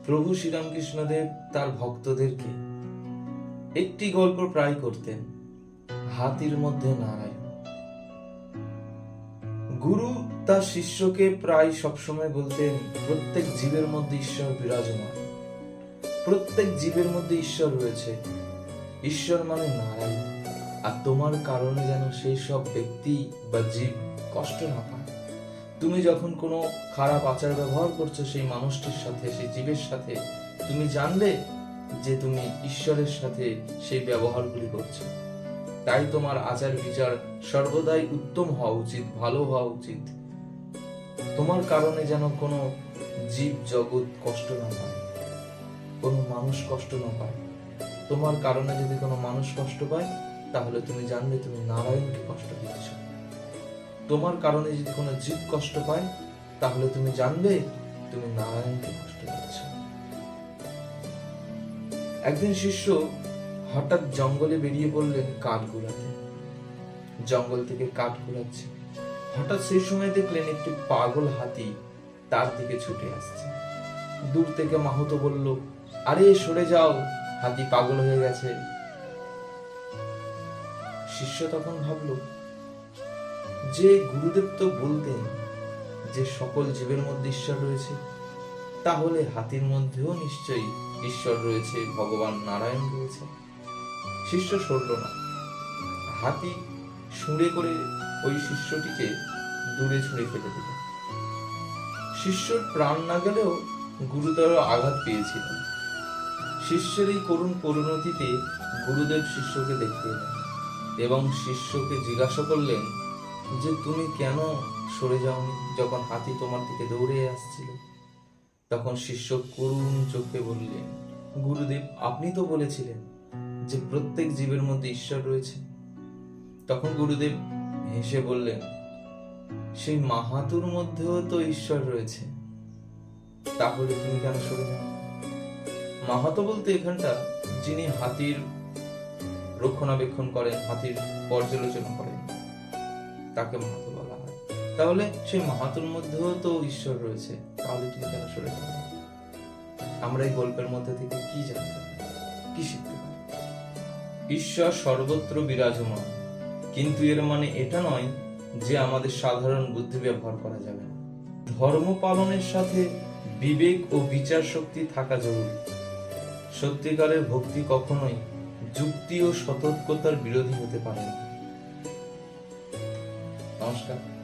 প্রভু শ্রীরামকৃষ্ণদেব তার ভক্তদেরকে একটি গল্প প্রায় করতেন, হাতির মধ্যে নারায়ণ। গুরু তার শিষ্যকে প্রায় সবসময় বলতেন, প্রত্যেক জীবের মধ্যে ঈশ্বর বিরাজমান, প্রত্যেক জীবের মধ্যে ঈশ্বর রয়েছে, ঈশ্বর মানে নারায়ণ। আর তোমার কারণে যেন সেই সব ব্যক্তি বা জীব কষ্ট না পায়। তুমি যখন কোনো খারাপ আচার ব্যবহার করছো সেই মানুষটির সাথে, সেই জীবের সাথে, তুমি জানলে যে তুমি ঈশ্বরের সাথে সেই ব্যবহারগুলি করছো। তাই তোমার আচার বিচার সর্বদাই উত্তম হওয়া উচিত, ভালো হওয়া উচিত। তোমার কারণে যেন কোনো জীব জগৎ কষ্ট না পায়, কোনো মানুষ কষ্ট না পায়। তোমার কারণে যদি কোনো মানুষ কষ্ট পায়, তাহলে তুমি জানবে তুমি নারায়ণকে কষ্ট দিচ্ছ। তোমার কারণে যদি কোনো জীব কষ্ট পায়, তাহলে তুমি জানবে তুমি নারায়ণকে কষ্ট দিচ্ছ। একদিন শিষ্য হঠাৎ জঙ্গলে বেরিয়ে পড়লেন কাঠ কুড়াতে। জঙ্গল থেকে কাঠ কুড়াচ্ছে। হঠাৎ সেই সময় দেখলেন একটি পাগল হাতি তার দিকে ছুটে আসছে। দূর থেকে মাহুতো বলল, আরে সরে যাও, হাতি পাগল হয়ে গেছে। শিষ্য তখন ভাবল যে গুরুদেব তো বলতেন যে সকল জীবের মধ্যে ঈশ্বর রয়েছে, তাহলে হাতির মধ্যেও নিশ্চয়ই ঈশ্বর রয়েছে, ভগবান নারায়ণ রয়েছে। শিষ্য সরল না। হাতি ছুঁড়ে করে ওই শিষ্যটিকে দূরে ছুঁড়ে ফেলে দিল। শিষ্যর প্রাণ না গেলেও গুরুতর আঘাত পেয়েছিল। শিষ্যের এই করুণ পরিণতিতে গুরুদেব শিষ্যকে দেখতে এলেন এবং শিষ্যকে জিজ্ঞাসা করলেন যে তুমি কেন সরে যাওনি যখন হাতি তোমার দিকে দৌড়ে আসছিল? তখন শিষ্য করুণ চোখে বললেন, গুরুদেব আপনি তো বলেছিলেন যে প্রত্যেক জীবের মধ্যে ঈশ্বর রয়েছে। তখন গুরুদেব হেসে বললেন, সেই মাহাতুর মধ্যেও তো ঈশ্বর রয়েছে, তাহলে তুমি কেন সরে যাও? মাহাতো বলতে এখানটা যিনি হাতির রক্ষণাবেক্ষণ করেন, হাতির পর্যালোচনা করেন, তাকে মাহাতো বলা হয়। তাহলে সেই মাহাতুর মধ্যেও তো ঈশ্বর রয়েছে, তাহলে তুমি কেন সরে যাও? আমরা এই গল্পের মধ্যে থেকে কি জানতে পারি, কি শিখতে পারি? ঈশ্বর সর্বত্র বিরাজমান, কিন্তু এর মানে এটা নয় যে আমাদের সাধারণ বুদ্ধি ব্যবহার করা যাবে না। ধর্ম পালনের সাথে বিবেক ও বিচার শক্তি থাকা জরুরি। সত্যিকারের ভক্তি কখনোই যুক্তি ও সতর্কতার বিরোধী হতে পারে না। নমস্কার।